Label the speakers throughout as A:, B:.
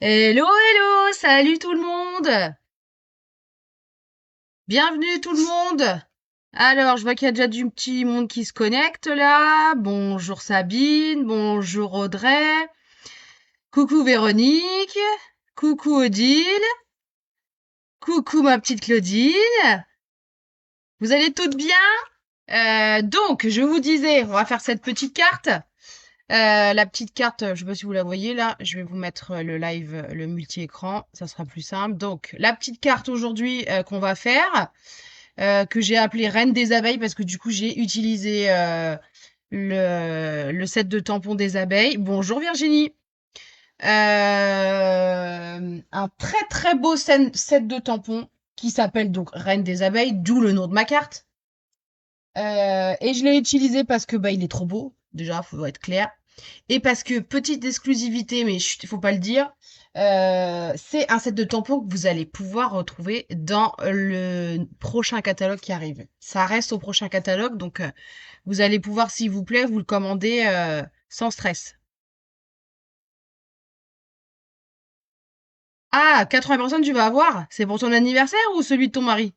A: Hello, hello, salut tout le monde. Bienvenue tout le monde. Alors, je vois qu'il y a déjà du petit monde qui se connecte là. Bonjour Sabine, bonjour Audrey, coucou Véronique, coucou Odile, coucou ma petite Claudine. Vous allez toutes bien? Donc, je vous disais, on va faire cette petite carte. La petite carte, je sais pas si vous la voyez là, je vais vous mettre le live, le multi-écran, ça sera plus simple. Donc, la petite carte aujourd'hui qu'on va faire, que j'ai appelée Reine des abeilles parce que du coup j'ai utilisé le set de tampons des abeilles. Bonjour Virginie. Un très très beau set de tampons qui s'appelle donc Reine des abeilles, d'où le nom de ma carte. Et je l'ai utilisé parce que bah il est trop beau, déjà, faut être clair. Et parce que, petite exclusivité, mais chut, faut pas le dire, c'est un set de tampons que vous allez pouvoir retrouver dans le prochain catalogue qui arrive. Ça reste au prochain catalogue, donc vous allez pouvoir, s'il vous plaît, vous le commander sans stress. Ah, 80 personnes tu vas avoir? C'est pour ton anniversaire ou celui de ton mari?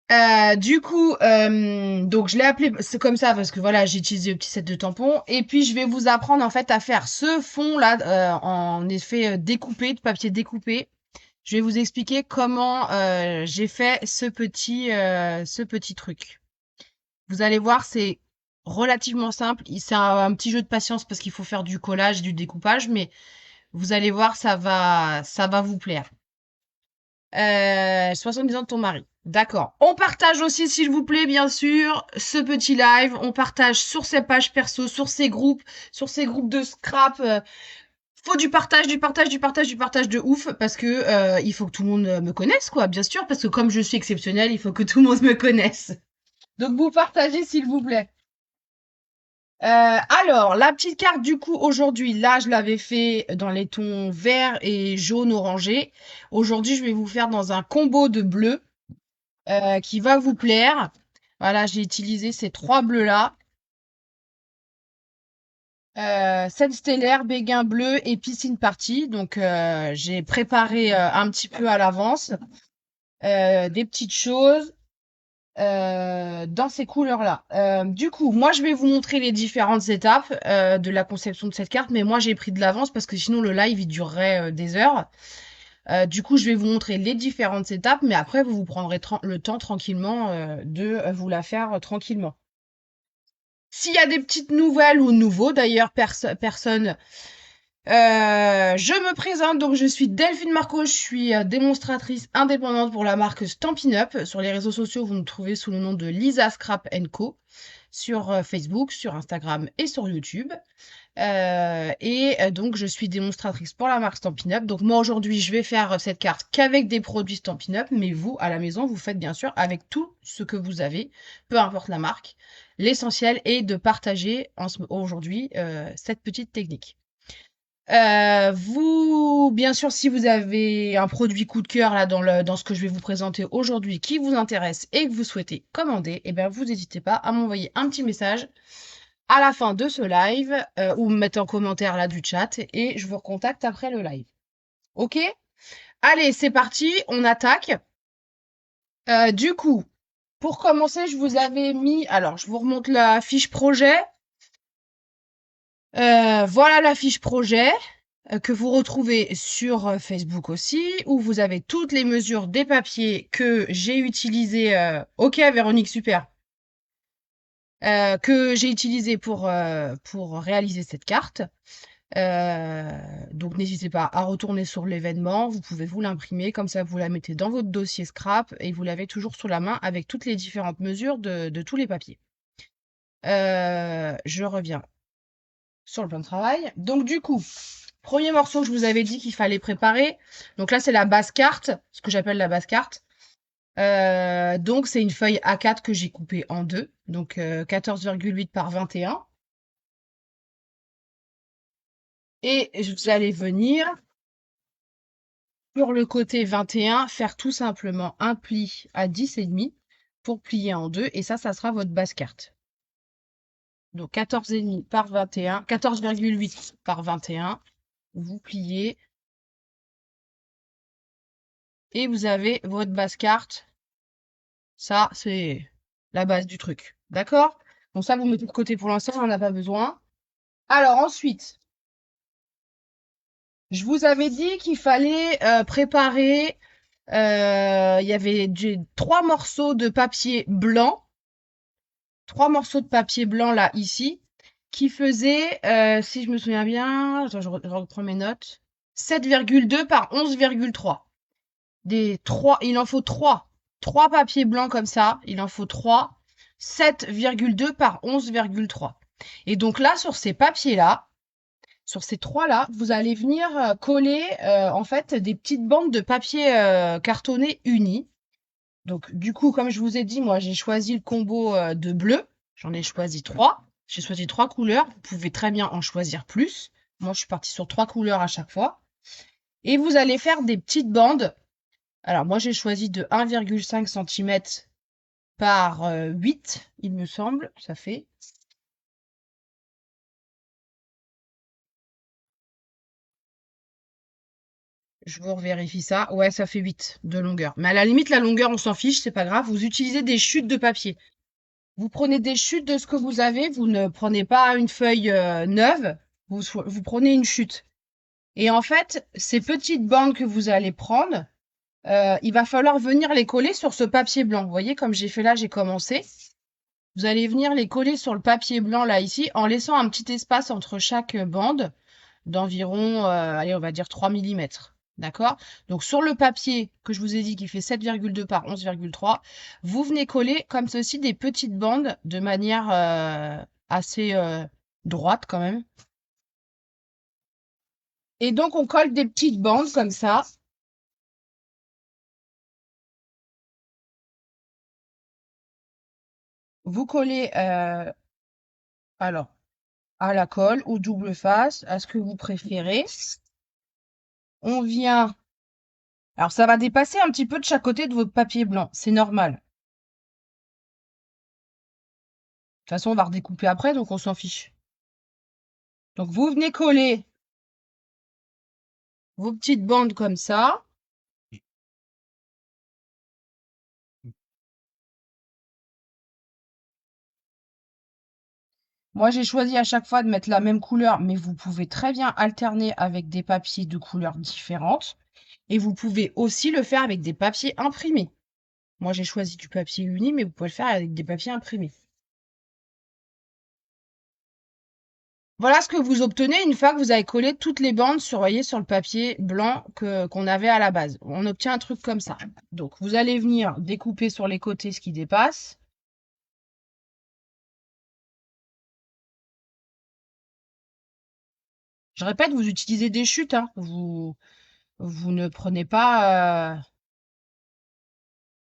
A: Donc je l'ai appelé c'est comme ça parce que voilà, j'ai utilisé le petit set de tampons et puis je vais vous apprendre en fait à faire ce fond là en effet découpé, de papier découpé. Je vais vous expliquer comment j'ai fait ce petit truc. Vous allez voir, c'est relativement simple. C'est un petit jeu de patience parce qu'il faut faire du collage, du découpage, mais vous allez voir, ça va vous plaire. 70 ans de ton mari. D'accord. On partage aussi, s'il vous plaît, bien sûr, ce petit live. On partage sur ses pages perso, sur ses groupes de scrap. Faut du partage, du partage, du partage, du partage de ouf, parce que il faut que tout le monde me connaisse, quoi, bien sûr, parce que comme je suis exceptionnelle, il faut que tout le monde me connaisse. Donc vous partagez, s'il vous plaît. Alors, la petite carte, du coup, aujourd'hui, là, je l'avais fait dans les tons vert et jaune orangé. Aujourd'hui, je vais vous faire dans un combo de bleu qui va vous plaire. Voilà, j'ai utilisé ces trois bleus-là. Scène stellaire, béguin bleu et piscine party. Donc, j'ai préparé un petit peu à l'avance des petites choses dans ces couleurs-là. Du coup, moi, je vais vous montrer les différentes étapes de la conception de cette carte, mais moi, j'ai pris de l'avance parce que sinon, le live, il durerait des heures. Du coup, je vais vous montrer les différentes étapes, mais après, vous prendrez le temps tranquillement de vous la faire tranquillement. S'il y a des petites nouvelles ou nouveaux, d'ailleurs, personne, je me présente. Donc, je suis Delphine Marco, je suis démonstratrice indépendante pour la marque Stampin' Up. Sur les réseaux sociaux, vous me trouvez sous le nom de Lisa Scrap Co. Sur Facebook, sur Instagram et sur YouTube. Donc, je suis démonstratrice pour la marque Stampin' Up. Donc, moi, aujourd'hui, je vais faire cette carte qu'avec des produits Stampin' Up. Mais vous, à la maison, vous faites bien sûr avec tout ce que vous avez, peu importe la marque. L'essentiel est de partager aujourd'hui cette petite technique. Vous, bien sûr, si vous avez un produit coup de cœur là dans ce que je vais vous présenter aujourd'hui qui vous intéresse et que vous souhaitez commander, eh bien, vous n'hésitez pas à m'envoyer un petit message à la fin de ce live ou me mettre en commentaire là du chat et je vous recontacte après le live. Ok? Allez, c'est parti, on attaque. Du coup, pour commencer, je vous avais mis, alors je vous remonte la fiche projet. Voilà la fiche projet que vous retrouvez sur Facebook aussi, où vous avez toutes les mesures des papiers que j'ai utilisés. Ok, Véronique, super. Que j'ai utilisé pour réaliser cette carte. Donc n'hésitez pas à retourner sur l'événement, vous pouvez vous l'imprimer, comme ça vous la mettez dans votre dossier scrap et vous l'avez toujours sous la main avec toutes les différentes mesures de tous les papiers. Je reviens sur le plan de travail. Donc du coup, premier morceau que je vous avais dit qu'il fallait préparer. Donc là c'est la base carte, ce que j'appelle la base carte. Donc c'est une feuille A4 que j'ai coupée en deux, donc 14,8 par 21. Et vous allez venir sur le côté 21, faire tout simplement un pli à 10,5 pour plier en deux. Et ça sera votre base carte. Donc 14,5 par 21, 14,8 par 21. Vous pliez et vous avez votre base carte. Ça, c'est la base du truc. D'accord? Donc ça, vous mettez de côté pour l'instant, on n'en a pas besoin. Alors ensuite, je vous avais dit qu'il fallait préparer. Il y avait 3 morceaux de papier blanc. 3 morceaux de papier blanc là, ici, qui faisaient, si je me souviens bien, attends, je reprends mes notes, 7,2 par 11,3. Il en faut 3. 3 papiers blancs comme ça, il en faut 3. 7,2 par 11,3. Et donc là, sur ces papiers-là, sur ces 3-là, vous allez venir coller en fait des petites bandes de papier cartonné uni. Donc du coup, comme je vous ai dit, moi j'ai choisi le combo de bleu. J'en ai choisi 3. J'ai choisi 3 couleurs. Vous pouvez très bien en choisir plus. Moi, je suis partie sur 3 couleurs à chaque fois. Et vous allez faire des petites bandes. Alors moi, j'ai choisi de 1,5 cm par 8, il me semble. Ça fait. Je vous revérifie ça. Ouais, ça fait 8 de longueur. Mais à la limite, la longueur, on s'en fiche, c'est pas grave. Vous utilisez des chutes de papier. Vous prenez des chutes de ce que vous avez. Vous ne prenez pas une feuille neuve. Vous prenez une chute. Et en fait, ces petites bandes que vous allez prendre, il va falloir venir les coller sur ce papier blanc. Vous voyez, comme j'ai fait là, j'ai commencé. Vous allez venir les coller sur le papier blanc là, ici, en laissant un petit espace entre chaque bande d'environ, allez, on va dire 3 millimètres. D'accord? Donc, sur le papier que je vous ai dit qui fait 7,2 par 11,3, vous venez coller comme ceci des petites bandes de manière assez droite quand même. Et donc, on colle des petites bandes comme ça. Vous collez alors à la colle ou double face, à ce que vous préférez. On vient. Alors, ça va dépasser un petit peu de chaque côté de votre papier blanc. C'est normal. De toute façon, on va redécouper après, donc on s'en fiche. Donc, vous venez coller vos petites bandes comme ça. Moi, j'ai choisi à chaque fois de mettre la même couleur, mais vous pouvez très bien alterner avec des papiers de couleurs différentes. Et vous pouvez aussi le faire avec des papiers imprimés. Moi, j'ai choisi du papier uni, mais vous pouvez le faire avec des papiers imprimés. Voilà ce que vous obtenez une fois que vous avez collé toutes les bandes sur, voyez, sur le papier blanc qu'on avait à la base. On obtient un truc comme ça. Donc, vous allez venir découper sur les côtés ce qui dépasse. Je répète, vous utilisez des chutes, hein. Vous ne prenez pas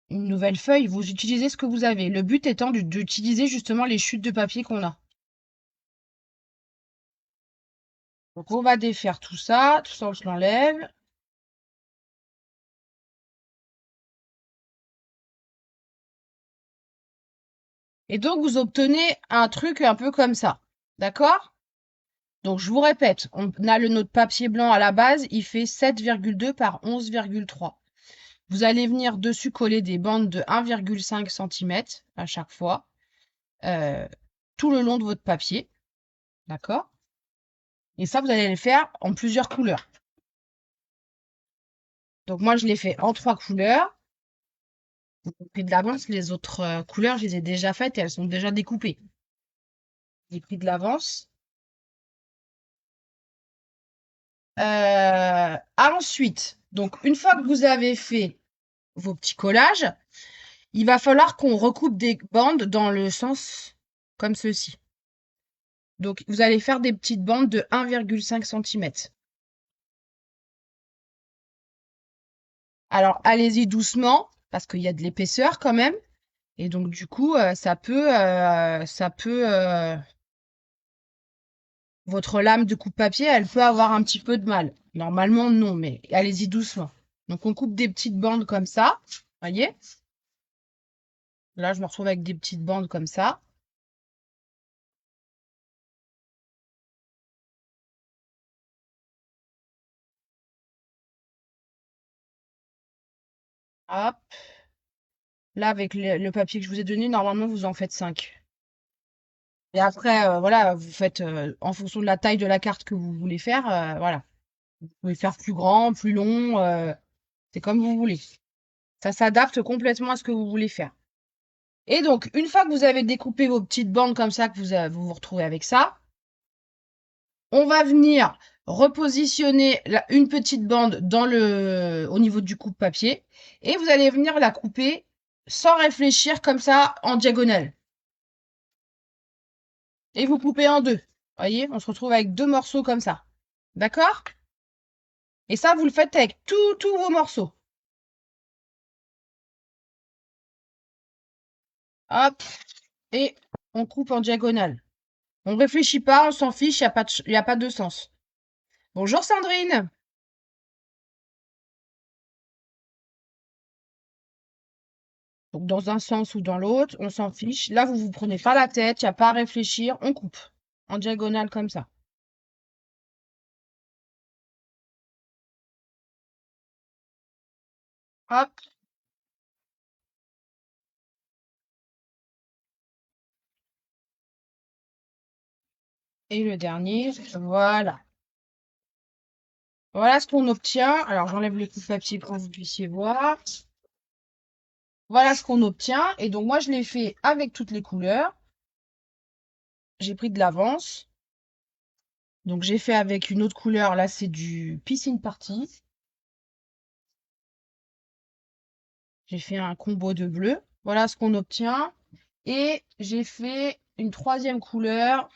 A: une nouvelle feuille, vous utilisez ce que vous avez. Le but étant d'utiliser justement les chutes de papier qu'on a. Donc, on va défaire tout ça on se l'enlève. Et donc, vous obtenez un truc un peu comme ça. D'accord? Donc, je vous répète, on a notre papier blanc à la base, il fait 7,2 par 11,3. Vous allez venir dessus coller des bandes de 1,5 cm à chaque fois, euh, tout le long de votre papier. D'accord? Et ça, vous allez le faire en plusieurs couleurs. Donc, moi, je l'ai fait en 3 couleurs. J'ai pris de l'avance, les autres couleurs, je les ai déjà faites et elles sont déjà découpées. J'ai pris de l'avance. Ensuite, donc une fois que vous avez fait vos petits collages, il va falloir qu'on recoupe des bandes dans le sens comme ceci. Donc vous allez faire des petites bandes de 1,5 cm. Alors allez-y doucement parce qu'il y a de l'épaisseur quand même. Et donc du coup, votre lame de coupe-papier, elle peut avoir un petit peu de mal. Normalement, non, mais allez-y doucement. Donc, on coupe des petites bandes comme ça. Voyez? Là, je me retrouve avec des petites bandes comme ça. Hop. Là, avec le papier que je vous ai donné, normalement, vous en faites 5. Et après, voilà, vous faites en fonction de la taille de la carte que vous voulez faire. Voilà. Vous pouvez faire plus grand, plus long. C'est comme vous voulez. Ça s'adapte complètement à ce que vous voulez faire. Et donc, une fois que vous avez découpé vos petites bandes comme ça, que vous vous retrouvez avec ça, on va venir repositionner une petite bande au niveau du coupe-papier et vous allez venir la couper sans réfléchir comme ça en diagonale. Et vous coupez en deux. Voyez, on se retrouve avec deux morceaux comme ça. D'accord? Et ça, vous le faites avec tous vos morceaux. Hop, et on coupe en diagonale. On réfléchit pas, on s'en fiche, y a pas de sens. Bonjour Sandrine. Donc dans un sens ou dans l'autre, on s'en fiche. Là, vous vous prenez pas la tête, il n'y a pas à réfléchir, on coupe en diagonale comme ça. Hop, et le dernier, voilà. Voilà ce qu'on obtient. Alors j'enlève le coupe-papier pour que vous puissiez voir. Voilà ce qu'on obtient. Et donc moi, je l'ai fait avec toutes les couleurs. J'ai pris de l'avance. Donc j'ai fait avec une autre couleur. Là, c'est du Piscine Party. J'ai fait un combo de bleu. Voilà ce qu'on obtient. Et j'ai fait une troisième couleur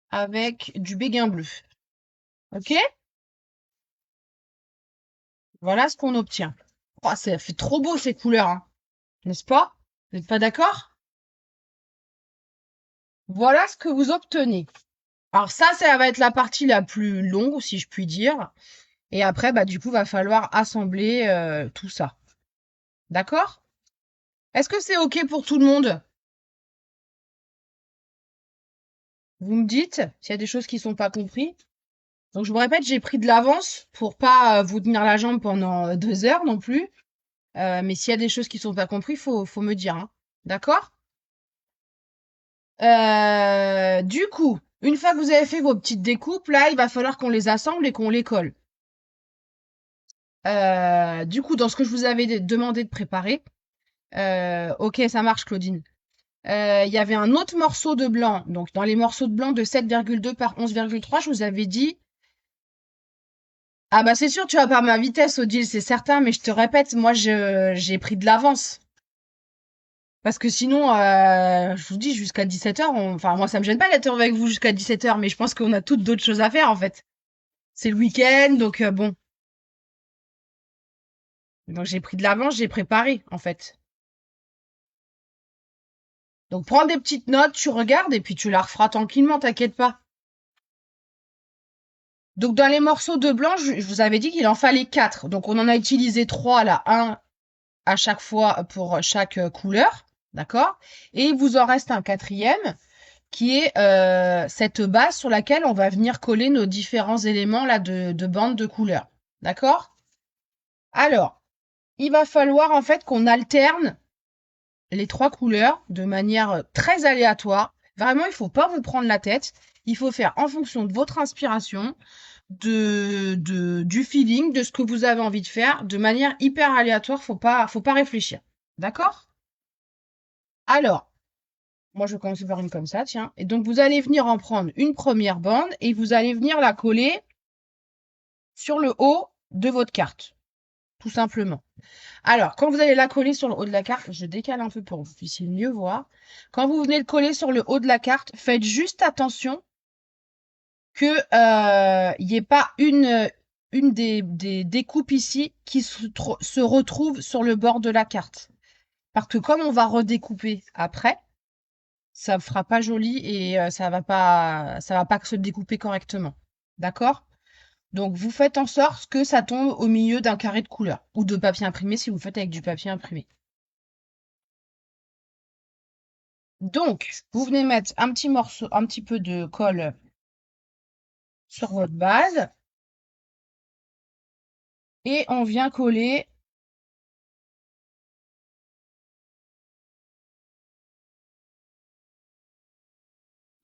A: avec du béguin bleu. Ok? Voilà ce qu'on obtient. Oh, ça fait trop beau ces couleurs, hein, n'est-ce pas? Vous n'êtes pas d'accord? Voilà ce que vous obtenez. Alors ça va être la partie la plus longue, si je puis dire. Et après, bah du coup, va falloir assembler tout ça. D'accord? Est-ce que c'est OK pour tout le monde? Vous me dites s'il y a des choses qui sont pas comprises. Donc je vous répète, j'ai pris de l'avance pour pas vous tenir la jambe pendant 2 heures non plus. Mais s'il y a des choses qui sont pas comprises, faut me dire, hein. D'accord? Du coup, une fois que vous avez fait vos petites découpes, là, il va falloir qu'on les assemble et qu'on les colle. Du coup, dans ce que je vous avais demandé de préparer, ok, ça marche, Claudine. Il y avait un autre morceau de blanc. Donc, dans les morceaux de blanc de 7,2 par 11,3, je vous avais dit. Ah bah c'est sûr, tu vas par ma vitesse, Odile, c'est certain, mais je te répète, moi j'ai pris de l'avance. Parce que sinon, je vous dis, jusqu'à 17h, enfin moi ça me gêne pas d'être avec vous jusqu'à 17h, mais je pense qu'on a toutes d'autres choses à faire en fait. C'est le week-end, donc bon. Donc j'ai pris de l'avance, j'ai préparé en fait. Donc prends des petites notes, tu regardes et puis tu la referas tranquillement, t'inquiète pas. Donc dans les morceaux de blanc, je vous avais dit qu'il en fallait 4. Donc on en a utilisé 3 là, un à chaque fois pour chaque couleur, d'accord? Et il vous en reste un quatrième qui est cette base sur laquelle on va venir coller nos différents éléments là de bande de couleurs, d'accord? Alors, il va falloir en fait qu'on alterne les trois couleurs de manière très aléatoire. Vraiment, il faut pas vous prendre la tête. Il faut faire en fonction de votre inspiration, du feeling, de ce que vous avez envie de faire, de manière hyper aléatoire. Faut pas réfléchir. D'accord? Alors, moi, je vais commencer par une comme ça, tiens. Et donc, vous allez venir en prendre une première bande et vous allez venir la coller sur le haut de votre carte, tout simplement. Alors, quand vous allez la coller sur le haut de la carte, je décale un peu pour que vous puissiez mieux voir. Quand vous venez de coller sur le haut de la carte, faites juste attention que il n'y ait pas une des découpes ici qui se retrouve sur le bord de la carte. Parce que comme on va redécouper après, ça ne fera pas joli et ça va pas se découper correctement. D'accord? Donc vous faites en sorte que ça tombe au milieu d'un carré de couleur ou de papier imprimé si vous faites avec du papier imprimé. Donc, vous venez mettre un petit morceau, un petit peu de colle sur votre base. Et on vient coller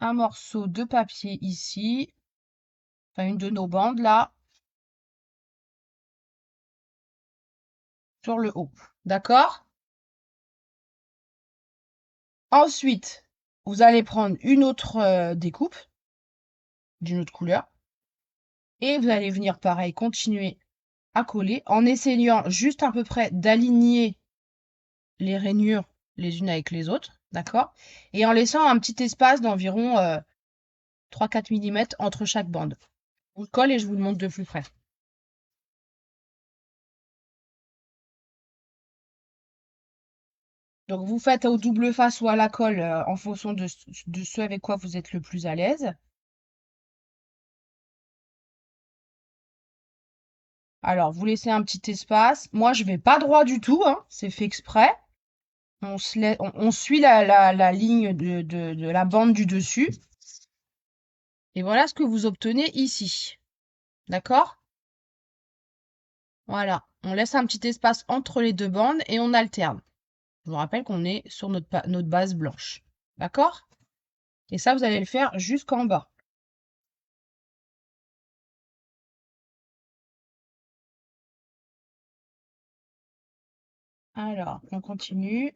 A: un morceau de papier ici, enfin une de nos bandes là, sur le haut. D'accord? Ensuite, vous allez prendre une autre découpe d'une autre couleur et vous allez venir pareil, continuer à coller en essayant juste à peu près d'aligner les rainures les unes avec les autres, d'accord? Et en laissant un petit espace d'environ 3-4 mm entre chaque bande. Je vous le colle et je vous le montre de plus près. Donc vous faites au double face ou à la colle en fonction de ce avec quoi vous êtes le plus à l'aise. Alors vous laissez un petit espace. Moi je vais pas droit du tout, hein, c'est fait exprès. On suit la ligne de la bande du dessus. Et voilà ce que vous obtenez ici. D'accord? Voilà. On laisse un petit espace entre les deux bandes et on alterne. Je vous rappelle qu'on est sur notre base blanche. D'accord? Et ça, vous allez le faire jusqu'en bas. Alors, on continue.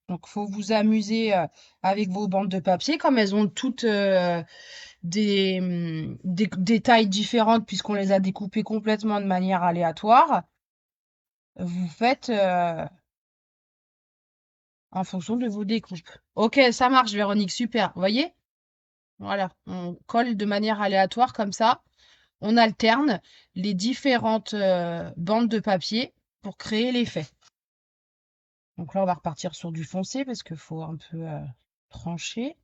A: Donc, faut vous amuser avec vos bandes de papier, comme elles ont toutes des tailles différentes puisqu'on les a découpées complètement de manière aléatoire. Vous faites en fonction de vos découpes. Ok, ça marche, Véronique, super. Vous voyez? Voilà, on colle de manière aléatoire comme ça. On alterne les différentes bandes de papier pour créer l'effet. Donc là, on va repartir sur du foncé parce qu'il faut un peu trancher.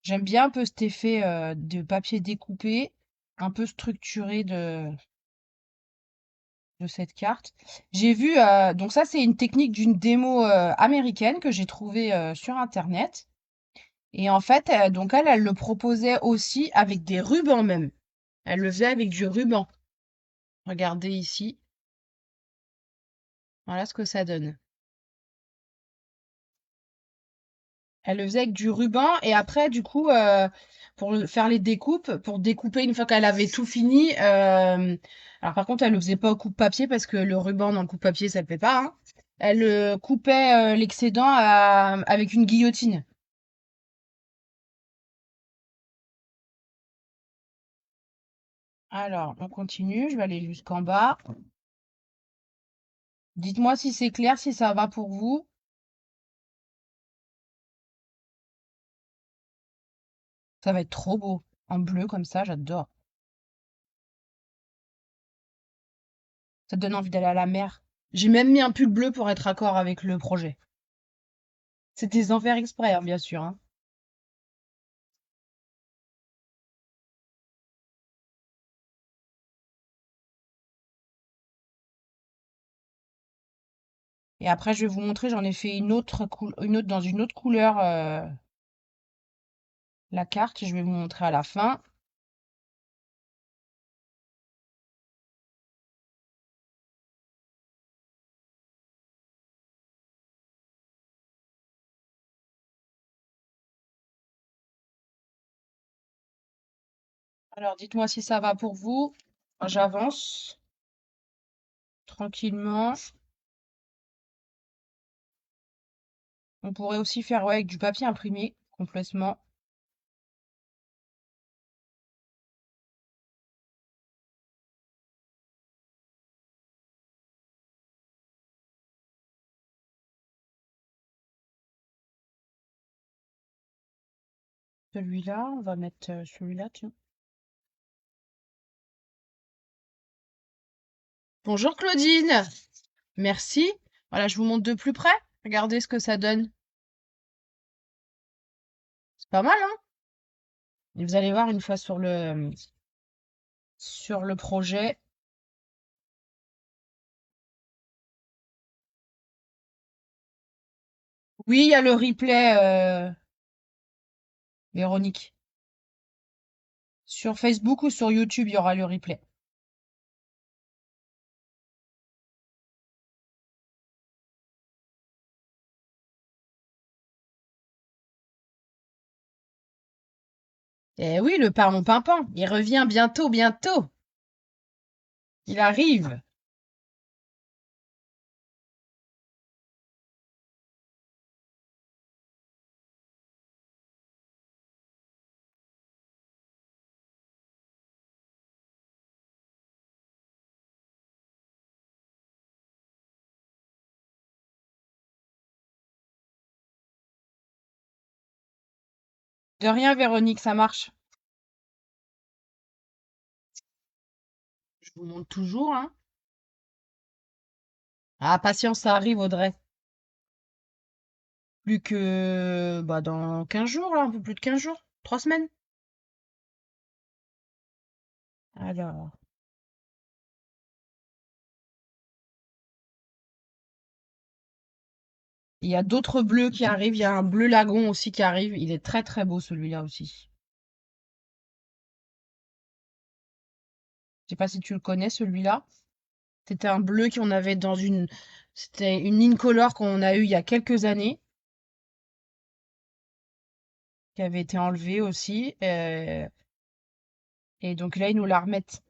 A: J'aime bien un peu cet effet de papier découpé, un peu structuré de cette carte. J'ai vu, donc ça c'est une technique d'une démo américaine que j'ai trouvée sur Internet. Et en fait, donc elle le proposait aussi avec des rubans même. Elle le faisait avec du ruban. Regardez ici, voilà ce que ça donne. Elle le faisait avec du ruban et après, du coup, faire les découpes, pour découper une fois qu'elle avait tout fini. Alors par contre, elle le faisait pas au coupe-papier parce que le ruban dans le coupe-papier, ça ne fait pas, hein. Elle coupait l'excédent avec une guillotine. Alors, on continue. Je vais aller jusqu'en bas. Dites-moi si c'est clair, si ça va pour vous. Ça va être trop beau. En bleu comme ça, j'adore. Ça te donne envie d'aller à la mer. J'ai même mis un pull bleu pour être accord avec le projet. C'était sans faire exprès, hein, bien sûr, hein. Et après, je vais vous montrer, j'en ai fait une autre dans une autre couleur, la carte. Je vais vous montrer à la fin. Alors, dites-moi si ça va pour vous. J'avance tranquillement. On pourrait aussi faire ouais, avec du papier imprimé, complètement. Celui-là, on va mettre celui-là, tiens. Bonjour Claudine, merci. Voilà, je vous montre de plus près. Regardez ce que ça donne. C'est pas mal, hein? Et vous allez voir une fois sur le projet. Oui, il y a le replay, Véronique. Sur Facebook ou sur YouTube, il y aura le replay. Eh oui, le parmon pimpant, il revient bientôt, bientôt. Il arrive. De rien, Véronique, ça marche. Je vous montre toujours, hein. Ah, patience, ça arrive, Audrey. Plus que, bah, dans 15 jours, là, un peu plus de 15 jours. 3 semaines. Alors, il y a d'autres bleus qui arrivent. Il y a un bleu lagon aussi qui arrive. Il est très, très beau, celui-là aussi. Je sais pas si tu le connais, celui-là. C'était un bleu qu'on avait c'était une incolore qu'on a eu il y a quelques années, qui avait été enlevée aussi. Et donc là, ils nous la remettent.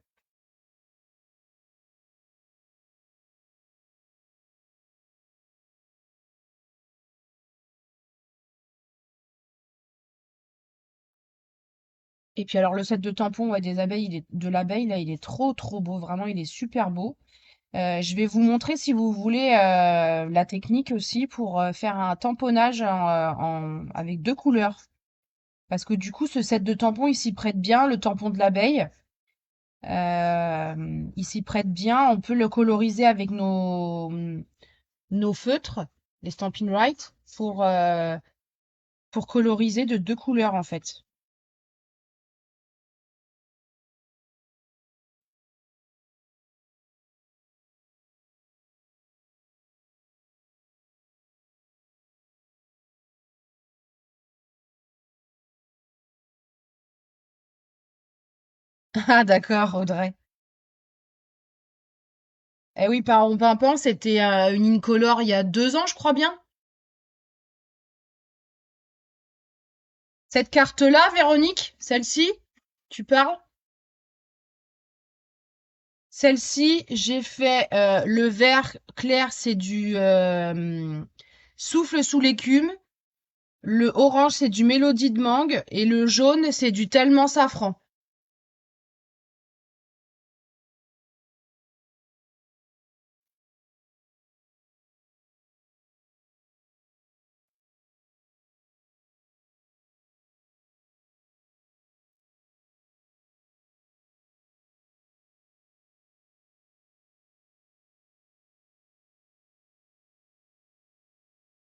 A: Et puis alors le set de tampons ouais, des abeilles, de l'abeille, là, il est trop trop beau. Vraiment, il est super beau. Je vais vous montrer si vous voulez la technique aussi pour faire un tamponnage avec deux couleurs. Parce que du coup, ce set de tampons, il s'y prête bien, le tampon de l'abeille. Il s'y prête bien. On peut le coloriser avec nos feutres, les Stampin' Right, pour coloriser de deux couleurs en fait. Ah d'accord, Audrey. Eh oui, par pimpant, c'était une incolore il y a 2 ans, je crois bien. Cette carte-là, Véronique, celle-ci, tu parles? Celle-ci, j'ai fait le vert clair, c'est du souffle sous l'écume. Le orange, c'est du mélodie de mangue. Et le jaune, c'est du tellement safran.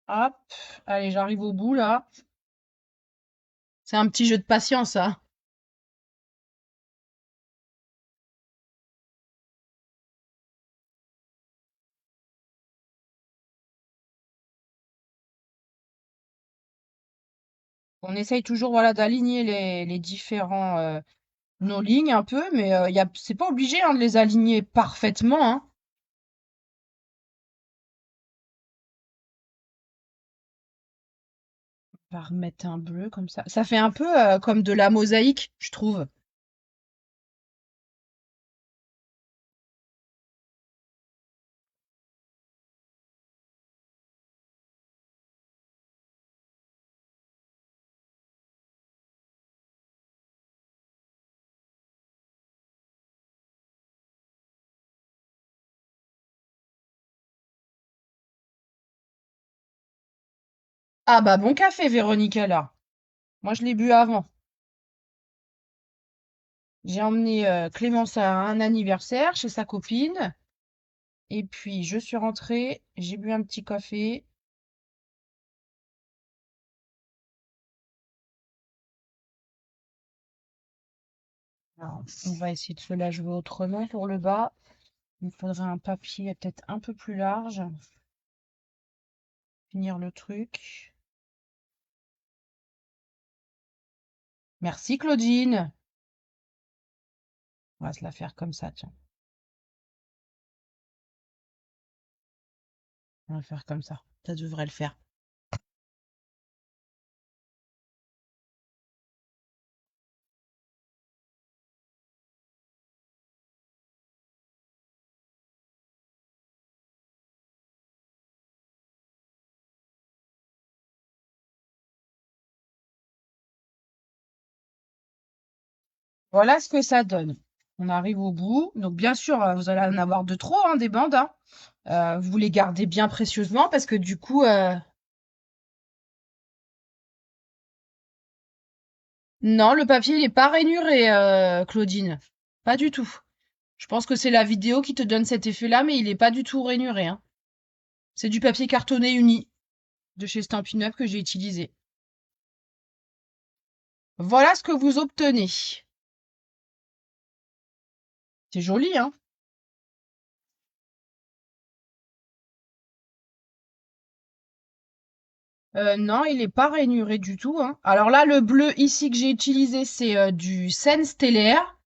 A: Hop, allez, j'arrive au bout là. C'est un petit jeu de patience, ça. On essaye toujours, voilà, d'aligner les différents nos lignes un peu, mais c'est pas obligé hein, de les aligner parfaitement, hein. On va remettre un bleu comme ça. Ça fait un peu comme de la mosaïque, je trouve. Ah bah bon café, Véronique, là. Moi, je l'ai bu avant. J'ai emmené Clémence à un anniversaire chez sa copine. Et puis, je suis rentrée, j'ai bu un petit café. Alors, on va essayer de se la jouer autrement pour le bas. Il me faudrait un papier peut-être un peu plus large. Finir le truc. Merci Claudine. On va se la faire comme ça, tiens. On va le faire comme ça. Ça devrait le faire. Voilà ce que ça donne. On arrive au bout. Donc bien sûr, vous allez en avoir de trop, hein, des bandes, hein. Vous les gardez bien précieusement parce que du coup, non, le papier il est pas rainuré, Claudine. Pas du tout. Je pense que c'est la vidéo qui te donne cet effet-là, mais il est pas du tout rainuré, hein. C'est du papier cartonné uni de chez Stampin' Up que j'ai utilisé. Voilà ce que vous obtenez. C'est joli, hein? Non, il est pas rainuré du tout, hein. Alors là, le bleu ici que j'ai utilisé, c'est du Scène Stellaire.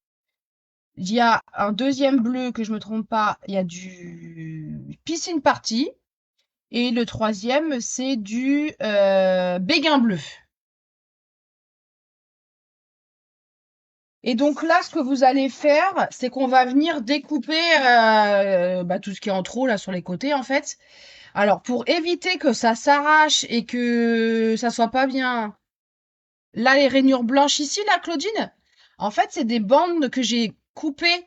A: Il y a un deuxième bleu que je me trompe pas, il y a du Piscine Party. Et le troisième, c'est du Béguin Bleu. Et donc là, ce que vous allez faire, c'est qu'on va venir découper tout ce qui est en trop là sur les côtés en fait. Alors pour éviter que ça s'arrache et que ça soit pas bien. Là, les rainures blanches ici, là, Claudine, en fait, c'est des bandes que j'ai coupées.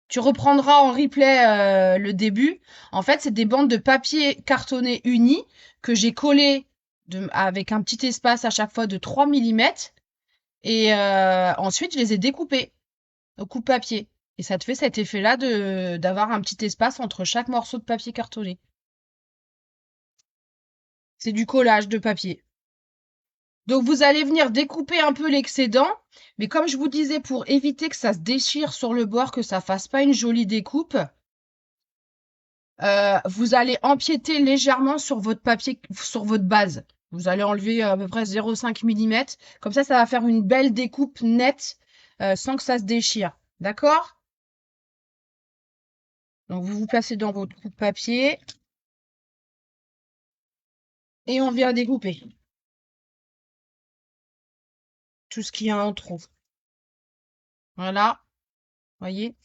A: Tu reprendras en replay le début. En fait, c'est des bandes de papier cartonné uni que j'ai collées avec un petit espace à chaque fois de 3 millimètres. Et ensuite, je les ai découpées au coupe-papier. Et ça te fait cet effet-là d'avoir un petit espace entre chaque morceau de papier cartonné. C'est du collage de papier. Donc vous allez venir découper un peu l'excédent, mais comme je vous disais, pour éviter que ça se déchire sur le bord, que ça fasse pas une jolie découpe, vous allez empiéter légèrement sur votre papier, sur votre base. Vous allez enlever à peu près 0,5 mm. Comme ça va faire une belle découpe nette sans que ça se déchire. D'accord? Donc vous vous placez dans votre coupe papier et on vient découper tout ce qu'il y a en trop. Voilà, voyez,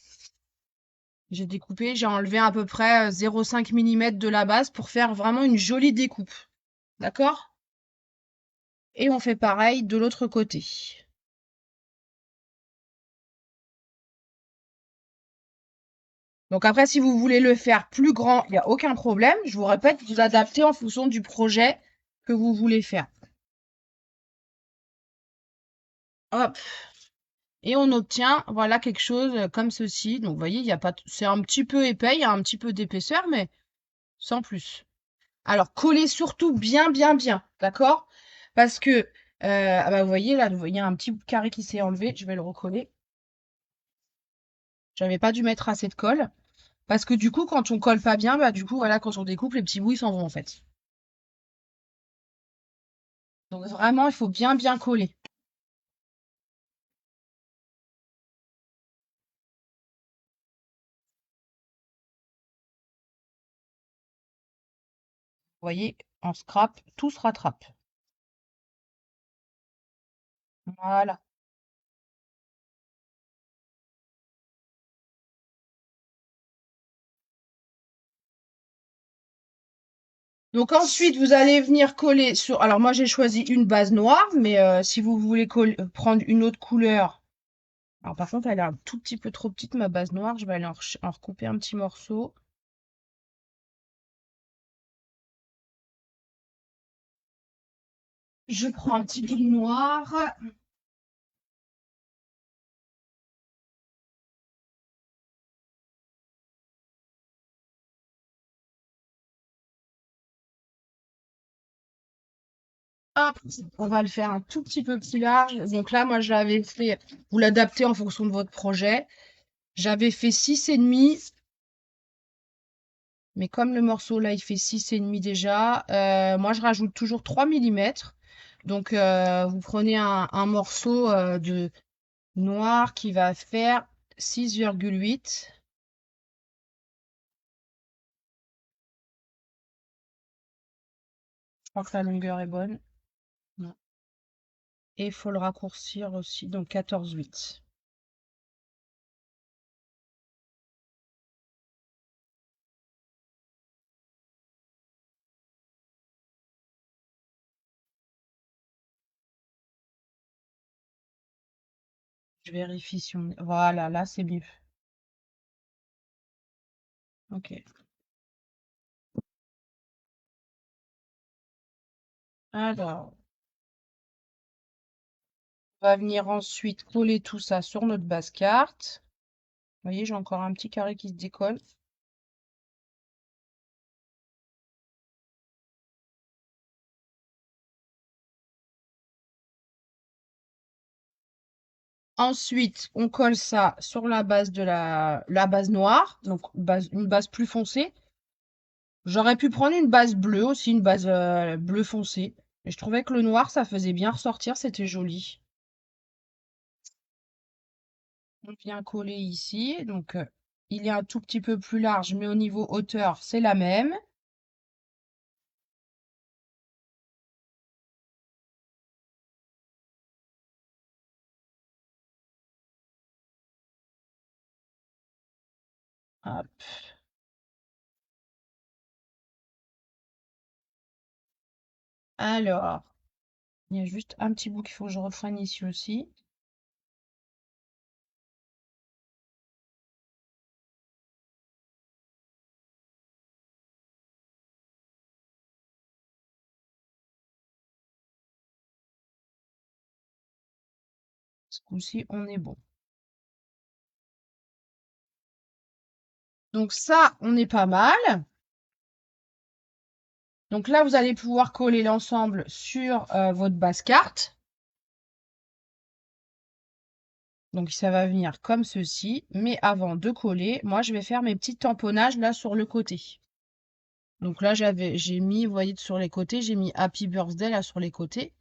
A: j'ai découpé, j'ai enlevé à peu près 0,5 mm de la base pour faire vraiment une jolie découpe. D'accord? Et on fait pareil de l'autre côté. Donc après, si vous voulez le faire plus grand, il n'y a aucun problème. Je vous répète, vous adaptez en fonction du projet que vous voulez faire. Hop. Et on obtient, voilà, quelque chose comme ceci. Donc, vous voyez, il y a pas, c'est un petit peu épais, il y a un petit peu d'épaisseur, mais sans plus. Alors, collez surtout bien, bien, bien. D'accord? Parce que, ah bah, vous voyez, là, il y a un petit carré qui s'est enlevé. Je vais le recoller. J'avais pas dû mettre assez de colle. Parce que du coup, quand on colle pas bien, bah, du coup, voilà, quand on découpe, les petits bouts, ils s'en vont, en fait. Donc, vraiment, il faut bien, bien coller. Vous voyez, en scrap, tout se rattrape. Voilà. Donc ensuite, vous allez venir coller sur... Alors moi, j'ai choisi une base noire, mais si vous voulez prendre une autre couleur... Alors par contre, elle est un tout petit peu trop petite, ma base noire. Je vais aller en recouper un petit morceau. Je prends un petit bout de noir. Hop, on va le faire un tout petit peu plus large. Donc là, moi, je l'avais fait, vous l'adaptez en fonction de votre projet. J'avais fait 6,5, mais comme le morceau là, il fait 6,5 déjà, moi, je rajoute toujours 3 millimètres. Donc, vous prenez un morceau de noir qui va faire 6,8. Je crois que la longueur est bonne. Non. Et il faut le raccourcir aussi, donc 14,8. Je vérifie si on... Voilà, là, c'est mieux. Ok. Alors, on va venir ensuite coller tout ça sur notre base carte. Vous voyez, j'ai encore un petit carré qui se décolle. Ensuite, on colle ça sur la base de la base noire, donc une base plus foncée. J'aurais pu prendre une base bleue aussi, une base bleu foncé. Et je trouvais que le noir, ça faisait bien ressortir, c'était joli. On vient coller ici, donc il est un tout petit peu plus large, mais au niveau hauteur, c'est la même. Hop. Alors, il y a juste un petit bout qu'il faut que je reprenne ici aussi. Ce coup-ci, on est bon. Donc ça, on est pas mal. Donc là, vous allez pouvoir coller l'ensemble sur votre base carte. Donc ça va venir comme ceci. Mais avant de coller, moi, je vais faire mes petits tamponnages là sur le côté. Donc là, j'ai mis, vous voyez, sur les côtés, j'ai mis Happy Birthday là sur les côtés.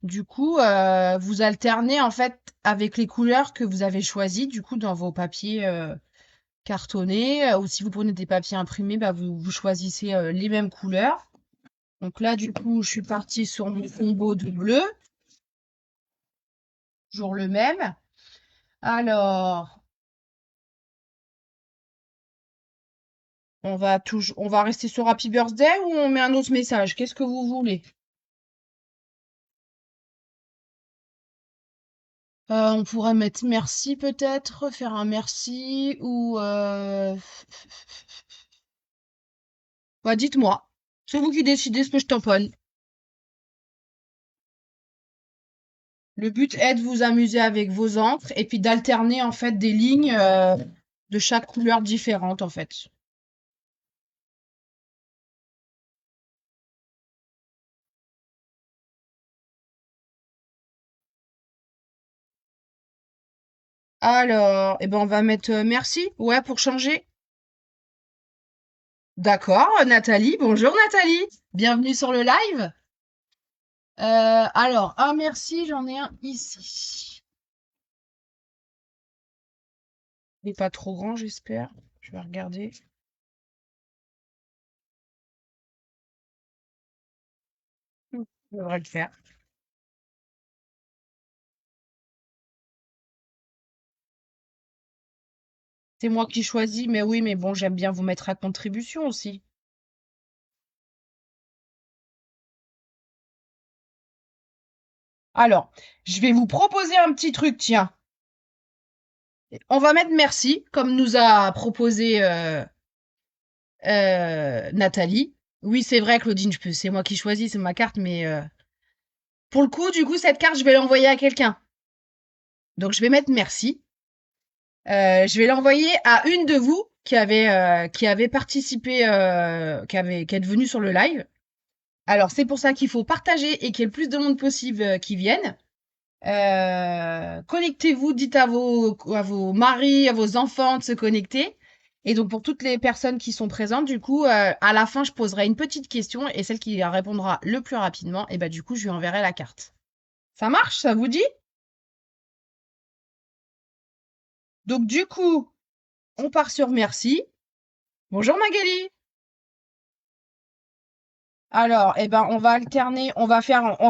A: Du coup, vous alternez en fait avec les couleurs que vous avez choisies du coup dans vos papiers cartonnés. Ou si vous prenez des papiers imprimés, bah, vous choisissez les mêmes couleurs. Donc là, du coup, je suis partie sur mon combo de bleu, toujours le même. Alors, on va rester sur Happy Birthday ou on met un autre message? Qu'est-ce que vous voulez? On pourrait mettre merci peut-être, faire un merci ou bah, dites-moi. C'est vous qui décidez ce que je tamponne. Le but est de vous amuser avec vos encres et puis d'alterner en fait des lignes de chaque couleur différente en fait. Alors, eh ben on va mettre merci, ouais, pour changer. D'accord, Nathalie. Bonjour Nathalie. Bienvenue sur le live. Alors, un merci, j'en ai un ici. Il n'est pas trop grand, j'espère. Je vais regarder. Ça devrait le faire. C'est moi qui choisis, mais oui, mais bon, j'aime bien vous mettre à contribution aussi. Alors, je vais vous proposer un petit truc, tiens. On va mettre merci, comme nous a proposé Nathalie. Oui, c'est vrai, Claudine, c'est moi qui choisis, c'est ma carte, mais pour le coup, du coup, cette carte, je vais l'envoyer à quelqu'un. Donc, je vais mettre merci. Je vais l'envoyer à une de vous qui avait participé, qui est venue sur le live. Alors, c'est pour ça qu'il faut partager et qu'il y ait le plus de monde possible qui vienne. Connectez-vous, dites à vos maris, à vos enfants de se connecter. Et donc, pour toutes les personnes qui sont présentes, du coup, à la fin, je poserai une petite question et celle qui répondra le plus rapidement, et bah, du coup, je lui enverrai la carte. Ça marche, ça vous dit? Donc, du coup, on part sur merci. Bonjour Magali. Alors, eh ben, on va alterner, en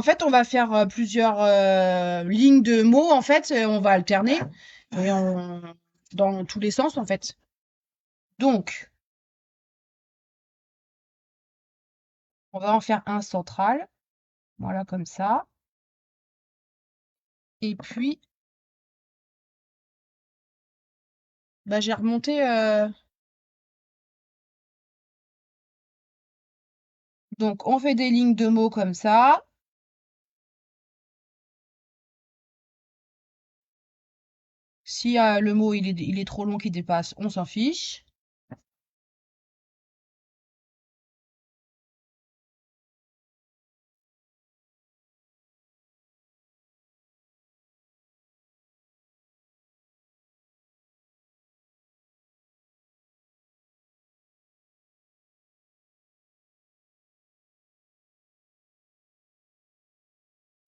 A: fait, on va faire plusieurs lignes de mots, en fait, on va alterner et dans tous les sens, en fait. Donc, on va en faire un central, voilà, comme ça. Et puis, bah, j'ai remonté, donc, on fait des lignes de mots comme ça. Si le mot, il est trop long, qui dépasse, on s'en fiche.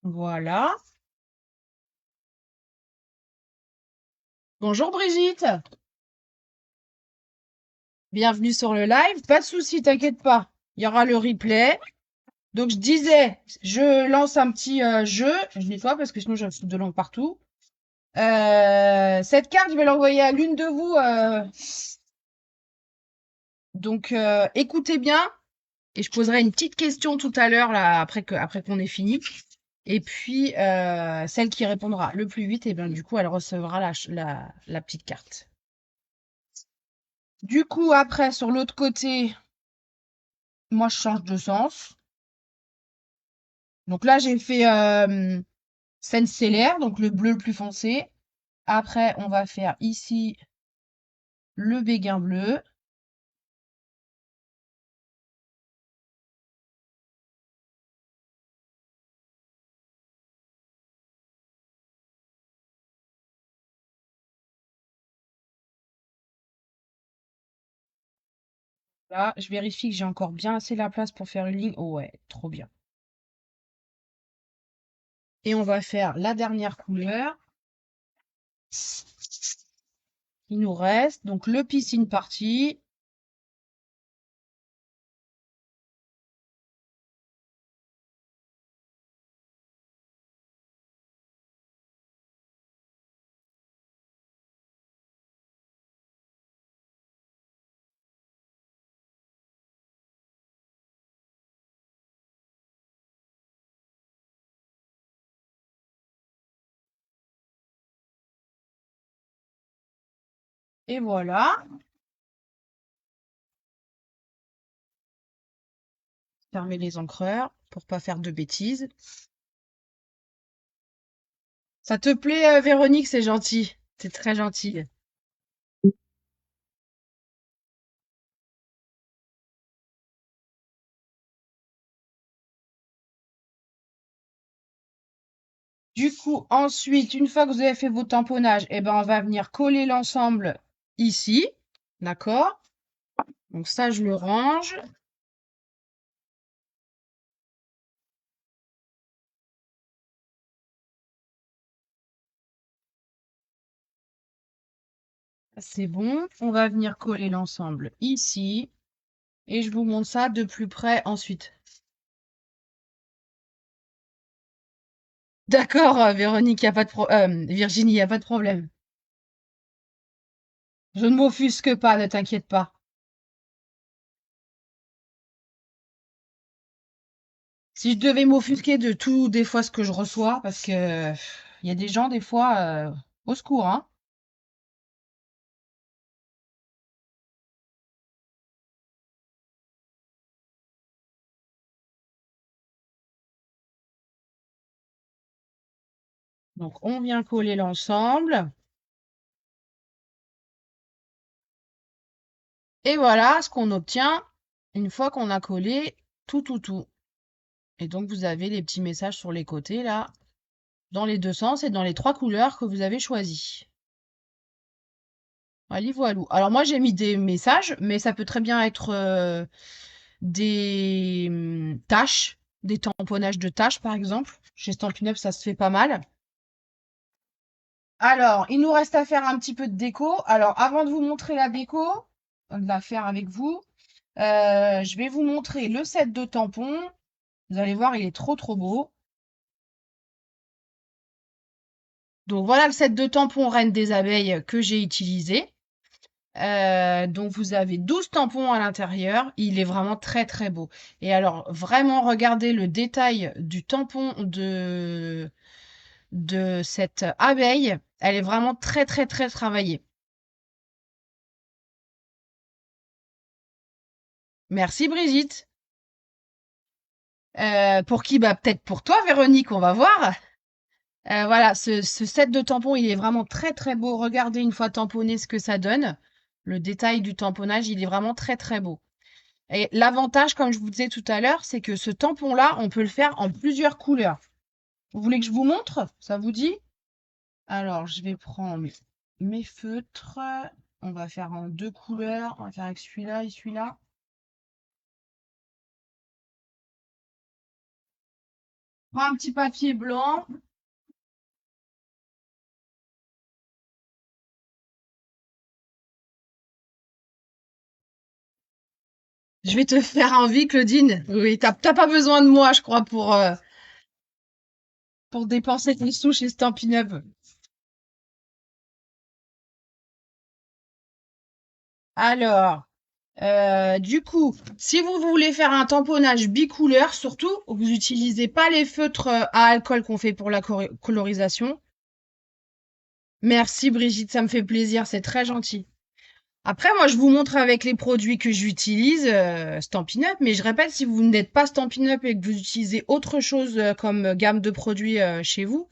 A: Voilà. Bonjour Brigitte. Bienvenue sur le live. Pas de souci, t'inquiète pas. Il y aura le replay. Donc je disais, je lance un petit jeu. Je nettoie parce que sinon j'ai de l'encre partout. Cette carte, je vais l'envoyer à l'une de vous. Donc écoutez bien et je poserai une petite question tout à l'heure là après qu'on ait fini. Et puis celle qui répondra le plus vite, et bien du coup elle recevra la petite carte. Du coup après sur l'autre côté, moi je change de sens. Donc là j'ai fait scène stellaire, donc le bleu le plus foncé. Après, on va faire ici le béguin bleu. Là, je vérifie que j'ai encore bien assez la place pour faire une ligne. Oh ouais, trop bien. Et on va faire la dernière couleur qui nous reste. Donc le piscine party. Et voilà. Fermer les encreurs pour pas faire de bêtises. Ça te plaît, Véronique? C'est gentil. C'est très gentil. Du coup, ensuite, une fois que vous avez fait vos tamponnages, eh ben, on va venir coller l'ensemble ici. D'accord? Donc ça, je le range. C'est bon. On va venir coller l'ensemble ici. Et je vous montre ça de plus près ensuite. D'accord, Véronique, y a pas de Virginie, y a pas de problème. Je ne m'offusque pas, ne t'inquiète pas. Si je devais m'offusquer de tout, des fois, ce que je reçois, parce que il y a des gens, des fois, au secours, hein. Donc, on vient coller l'ensemble. Et voilà ce qu'on obtient une fois qu'on a collé tout. Et donc, vous avez les petits messages sur les côtés, là, dans les deux sens et dans les trois couleurs que vous avez choisies. Voilà, voilà. Alors, moi, j'ai mis des messages, mais ça peut très bien être des tâches, des tamponnages de tâches, par exemple. Chez Stampin' Up, ça se fait pas mal. Alors, il nous reste à faire un petit peu de déco. Alors, avant de vous montrer la déco, de la faire avec vous, je vais vous montrer le set de tampons. Vous allez voir, il est trop trop beau. Donc voilà le set de tampons Reine des abeilles que j'ai utilisé. Donc vous avez 12 tampons à l'intérieur. Il est vraiment très très beau. Et alors vraiment regardez le détail du tampon de cette abeille. Elle est vraiment très très très travaillée. Merci Brigitte. Pour qui? Bah peut-être pour toi Véronique, on va voir. Voilà, ce set de tampons, il est vraiment très très beau. Regardez une fois tamponné ce que ça donne. Le détail du tamponnage, il est vraiment très très beau. Et l'avantage, comme je vous disais tout à l'heure, c'est que ce tampon-là, on peut le faire en plusieurs couleurs. Vous voulez que je vous montre? Ça vous dit? Alors, je vais prendre mes feutres. On va faire en deux couleurs. On va faire avec celui-là et celui-là. Prends un petit papier blanc. Je vais te faire envie, Claudine. Oui, t'as pas besoin de moi, je crois, pour dépenser tes sous chez Stampin' Up. Alors, du coup, si vous voulez faire un tamponnage bicouleur, surtout, vous n'utilisez pas les feutres à alcool qu'on fait pour la colorisation. Merci Brigitte, ça me fait plaisir, c'est très gentil. Après, moi, je vous montre avec les produits que j'utilise, Stampin' Up, mais je répète, si vous n'êtes pas Stampin' Up et que vous utilisez autre chose comme gamme de produits chez vous,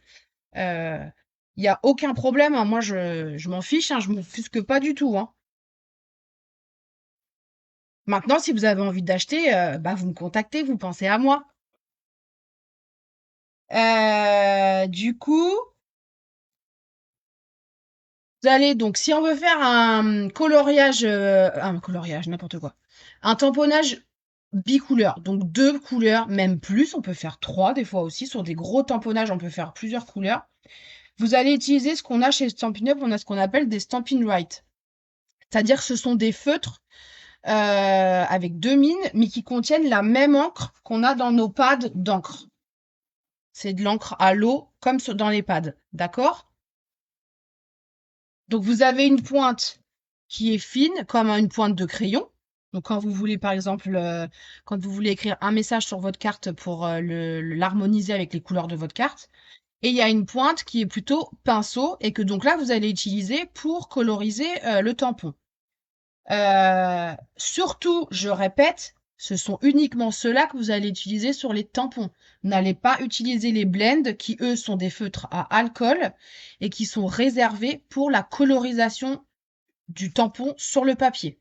A: il n'y a aucun problème, hein. Moi, je m'en fiche, hein, je m'offusque pas du tout, hein. Maintenant, si vous avez envie d'acheter, bah, vous me contactez, vous pensez à moi. Du coup, vous allez donc, si on veut faire un coloriage, n'importe quoi, un tamponnage bicouleur, donc deux couleurs, même plus, on peut faire trois des fois aussi. Sur des gros tamponnages, on peut faire plusieurs couleurs. Vous allez utiliser ce qu'on a chez Stampin' Up, on a ce qu'on appelle des Stampin' Right. C'est-à-dire que ce sont des feutres avec deux mines, mais qui contiennent la même encre qu'on a dans nos pads d'encre. C'est de l'encre à l'eau, comme dans les pads. D'accord? Donc, vous avez une pointe qui est fine, comme une pointe de crayon. Donc, quand vous voulez, par exemple, quand vous voulez écrire un message sur votre carte pour l'harmoniser avec les couleurs de votre carte. Et il y a une pointe qui est plutôt pinceau et que donc là, vous allez utiliser pour coloriser le tampon. Surtout, je répète, ce sont uniquement ceux-là que vous allez utiliser sur les tampons. N'allez pas utiliser les blends qui, eux, sont des feutres à alcool et qui sont réservés pour la colorisation du tampon sur le papier.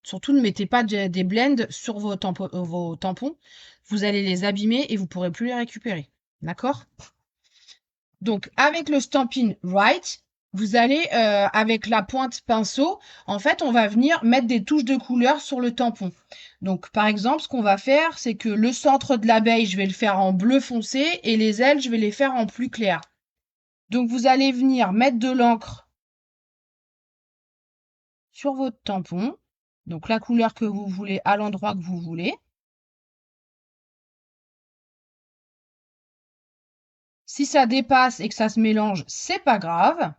A: Surtout, ne mettez pas des blends sur vos tampons. Vous allez les abîmer et vous pourrez plus les récupérer. D'accord? Donc, avec le Stampin' Right, vous allez, avec la pointe pinceau, en fait, on va venir mettre des touches de couleur sur le tampon. Donc, par exemple, ce qu'on va faire, c'est que le centre de l'abeille, je vais le faire en bleu foncé et les ailes, je vais les faire en plus clair. Donc, vous allez venir mettre de l'encre sur votre tampon. Donc, la couleur que vous voulez à l'endroit que vous voulez. Si ça dépasse et que ça se mélange, c'est pas grave.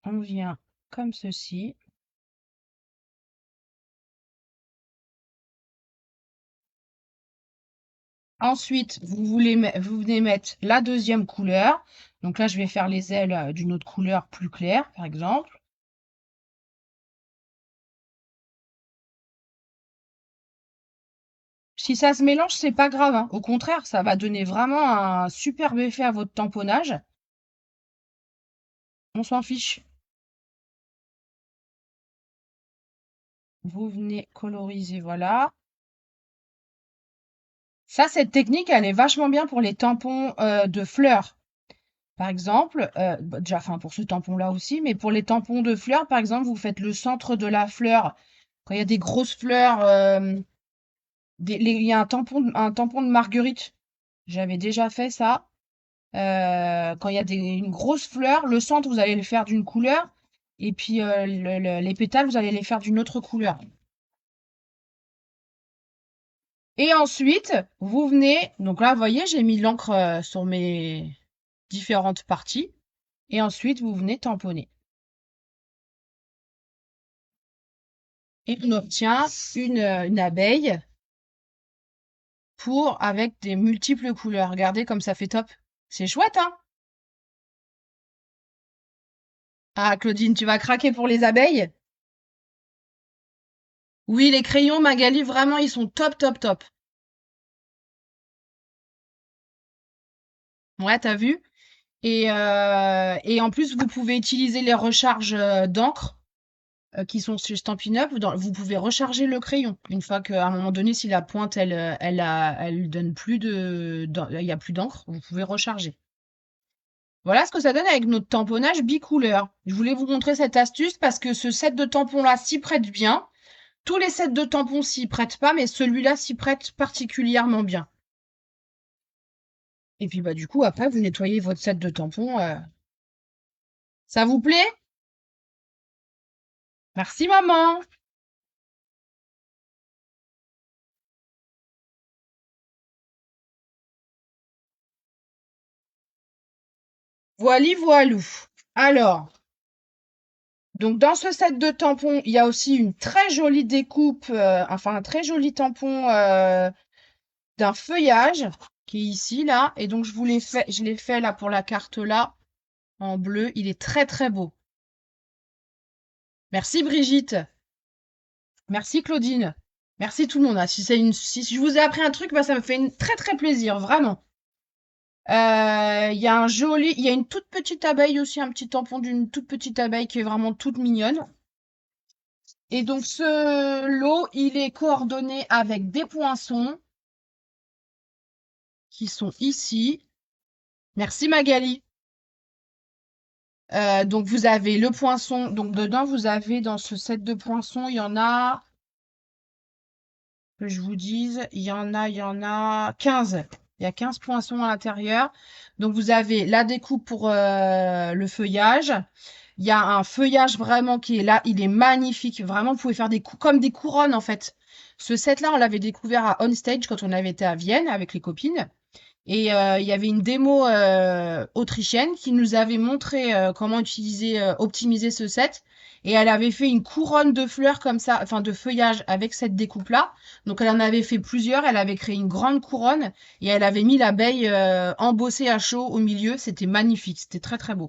A: On vient comme ceci. Ensuite, vous venez mettre la deuxième couleur. Donc là, je vais faire les ailes d'une autre couleur plus claire, par exemple. Si ça se mélange, c'est pas grave, hein. Au contraire, ça va donner vraiment un superbe effet à votre tamponnage. On s'en fiche. vous venez coloriser, voilà. Ça, cette technique, elle est vachement bien pour les tampons de fleurs. Par exemple, bah, déjà, enfin pour ce tampon-là aussi, mais pour les tampons de fleurs, par exemple, vous faites le centre de la fleur. Quand il y a des grosses fleurs, il y a un tampon de marguerite. J'avais déjà fait ça. Quand il y a une grosse fleur, le centre, vous allez le faire d'une couleur, et puis les pétales, vous allez les faire d'une autre couleur. Et ensuite, vous venez, donc là, vous voyez, j'ai mis l'encre sur mes différentes parties. Et ensuite, vous venez tamponner. Et on obtient une abeille avec des multiples couleurs. Regardez comme ça fait top. C'est chouette, hein? Ah, Claudine, tu vas craquer pour les abeilles? Oui, les crayons Magali, vraiment, ils sont top, top, top. Ouais, t'as vu? Et en plus, vous pouvez utiliser les recharges d'encre qui sont chez Stampin' Up. Vous pouvez recharger le crayon. Une fois qu'à un moment donné, si la pointe, elle donne plus il y a plus d'encre, vous pouvez recharger. Voilà ce que ça donne avec notre tamponnage bicouleur. Je voulais vous montrer cette astuce parce que ce set de tampons-là s'y prête bien. Tous les sets de tampons s'y prêtent pas, mais celui-là s'y prête particulièrement bien. Et puis bah du coup, après, vous nettoyez votre set de tampons. Ça vous plaît? Merci maman. Voili voilou. Alors, donc dans ce set de tampons, il y a aussi une très jolie découpe, enfin un très joli tampon d'un feuillage qui est ici là. Et donc je l'ai fait là pour la carte là en bleu. Il est très très beau. Merci Brigitte. Merci Claudine. Merci tout le monde. Ah, si je vous ai appris un truc, bah, ça me fait très très plaisir, vraiment. Il y a une toute petite abeille aussi, un petit tampon d'une toute petite abeille qui est vraiment toute mignonne. Et donc ce lot, il est coordonné avec des poinçons qui sont ici. Merci Magali. Donc vous avez le poinçon. Donc dedans, vous avez dans ce set de poinçons, il y en a, que je vous dise, il y en a 15. Il y a 15 poinçons à l'intérieur. Donc vous avez la découpe pour le feuillage. Il y a un feuillage vraiment qui est là. Il est magnifique. Vraiment, vous pouvez faire comme des couronnes en fait. Ce set-là, on l'avait découvert à On Stage quand on avait été à Vienne avec les copines. Et il y avait une démo autrichienne qui nous avait montré comment optimiser ce set. Et elle avait fait une couronne de fleurs comme ça, enfin de feuillage avec cette découpe-là. Donc elle en avait fait plusieurs, elle avait créé une grande couronne et elle avait mis l'abeille embossée à chaud au milieu. C'était magnifique, c'était très très beau.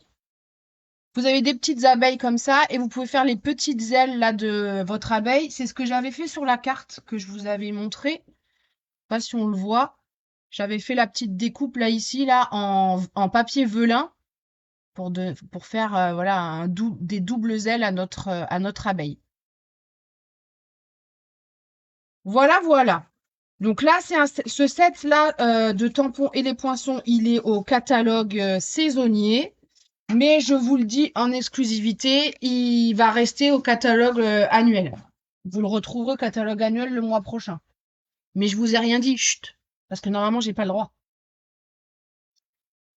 A: Vous avez des petites abeilles comme ça et vous pouvez faire les petites ailes là de votre abeille. C'est ce que j'avais fait sur la carte que je vous avais montré. Je sais pas si on le voit. J'avais fait la petite découpe là ici là en papier velin pour faire voilà des doubles ailes à notre abeille. Voilà voilà. Donc là ce set là de tampons et les poinçons, il est au catalogue saisonnier, mais je vous le dis en exclusivité, il va rester au catalogue annuel. Vous le retrouverez au catalogue annuel le mois prochain. Mais je vous ai rien dit, chut, parce que normalement j'ai pas le droit.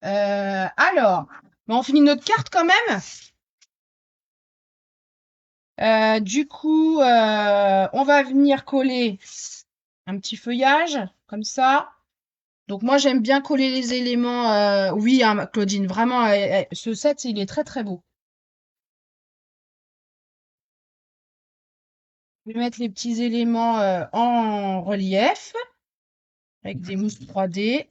A: Alors, on finit notre carte quand même. Du coup, on va venir coller un petit feuillage, comme ça. Donc moi, j'aime bien coller les éléments. Oui, hein, Claudine, vraiment, ce set, il est très très beau. Je vais mettre les petits éléments en relief avec des mousses 3D.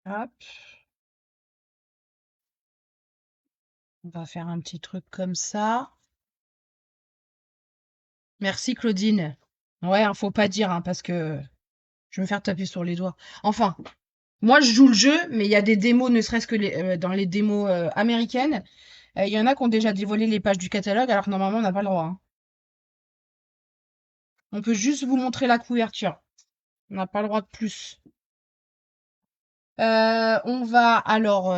A: Hop, on va faire un petit truc comme ça. Merci Claudine. Ouais, hein, faut pas dire, hein, parce que je vais me faire taper sur les doigts. Enfin, moi je joue le jeu, mais il y a des démos, ne serait-ce que dans les démos américaines, il y en a qui ont déjà dévoilé les pages du catalogue, alors que normalement on n'a pas le droit, hein. On peut juste vous montrer la couverture. On n'a pas le droit de plus. On va alors,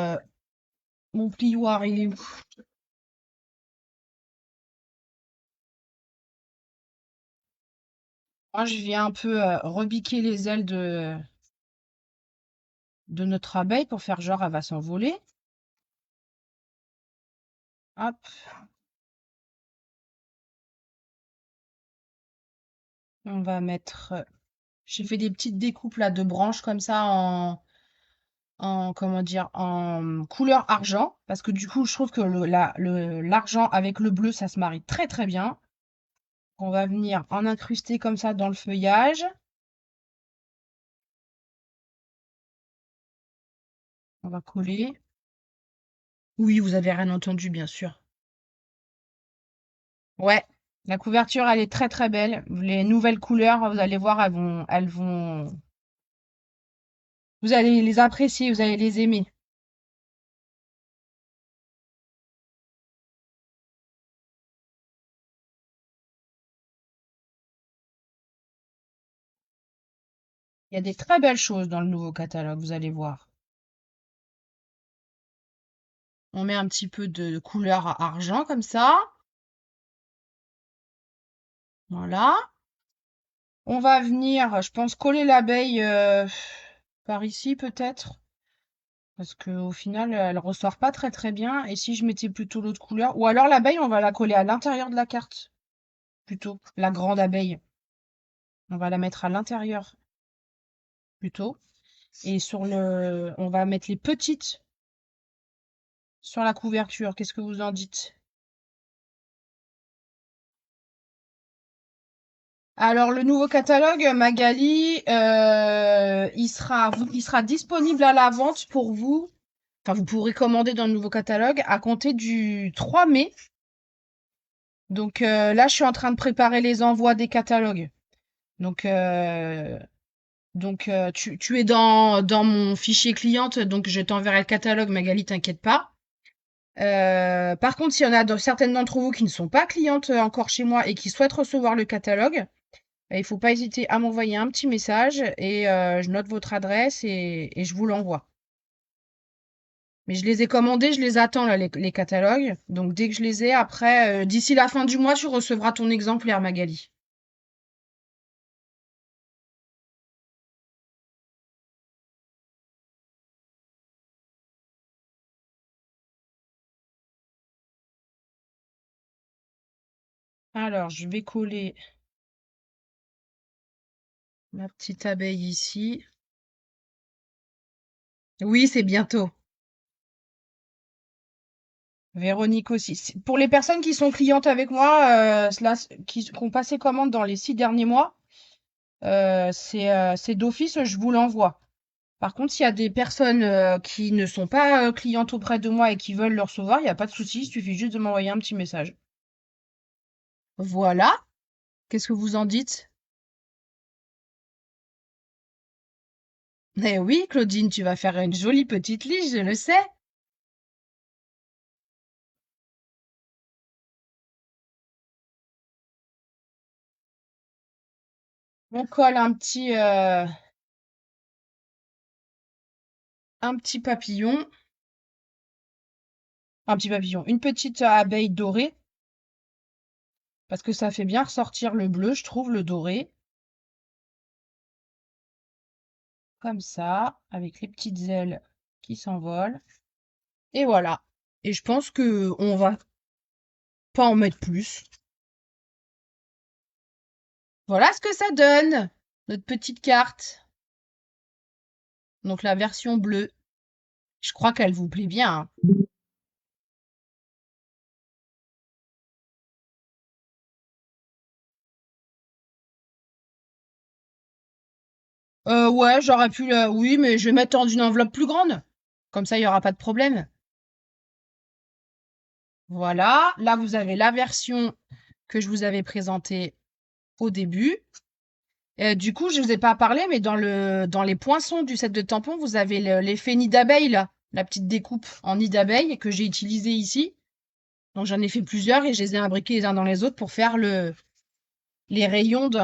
A: mon plioir, il est où? Moi, je viens un peu rebiquer les ailes de notre abeille pour faire genre elle va s'envoler. Hop, on va mettre. J'ai fait des petites découpes là de branches comme ça en comment dire en couleur argent parce que du coup je trouve que l'argent avec le bleu ça se marie très très bien. On va venir en incruster comme ça dans le feuillage. On va coller. Oui, vous avez rien entendu bien sûr. Ouais, la couverture elle est très très belle. Les nouvelles couleurs, vous allez voir, vous allez les apprécier, vous allez les aimer. Il y a des très belles choses dans le nouveau catalogue, vous allez voir. On met un petit peu de couleur à argent comme ça. Voilà. On va venir, je pense, coller l'abeille par ici peut-être. Parce que au final, elle ressort pas très très bien. Et si je mettais plutôt l'autre couleur, ou alors l'abeille, on va la coller à l'intérieur de la carte. Plutôt. La grande abeille. On va la mettre à l'intérieur plutôt. Et on va mettre les petites sur la couverture. Qu'est-ce que vous en dites? Alors, le nouveau catalogue, Magali, il sera disponible à la vente pour vous. Enfin, vous pourrez commander dans le nouveau catalogue à compter du 3 mai. Donc là, je suis en train de préparer les envois des catalogues. Donc, tu es dans mon fichier cliente, donc je t'enverrai le catalogue, Magali, t'inquiète pas. Par contre, s'il y en a certaines d'entre vous qui ne sont pas clientes encore chez moi et qui souhaitent recevoir le catalogue, il faut pas hésiter à m'envoyer un petit message et je note votre adresse et je vous l'envoie. Mais je les ai commandés, je les attends là, les catalogues. Donc dès que je les ai, après, d'ici la fin du mois, tu recevras ton exemplaire, Magali. Alors, je vais coller ma petite abeille ici. Oui, c'est bientôt. Véronique aussi. Pour les personnes qui sont clientes avec moi, qui ont passé commande dans les 6 derniers mois, c'est d'office, je vous l'envoie. Par contre, s'il y a des personnes qui ne sont pas clientes auprès de moi et qui veulent le recevoir, il n'y a pas de souci, il suffit juste de m'envoyer un petit message. Voilà. Qu'est-ce que vous en dites? Eh oui, Claudine, tu vas faire une jolie petite liste, je le sais. On colle un petit papillon, une petite abeille dorée, parce que ça fait bien ressortir le bleu, je trouve, le doré. Comme ça, avec les petites ailes qui s'envolent. Et voilà. Et je pense que on va pas en mettre plus. Voilà ce que ça donne, notre petite carte. Donc la version bleue. Je crois qu'elle vous plaît bien, hein. Ouais, j'aurais pu le... Oui, mais je vais mettre dans une enveloppe plus grande. Comme ça, il n'y aura pas de problème. Voilà. Là, vous avez la version que je vous avais présentée au début. Du coup, je vous ai pas parlé, mais dans les poinçons du set de tampons, vous avez l'effet nid d'abeille, là, la petite découpe en nid d'abeille que j'ai utilisé ici. Donc j'en ai fait plusieurs et je les ai imbriqués les uns dans les autres pour faire les rayons de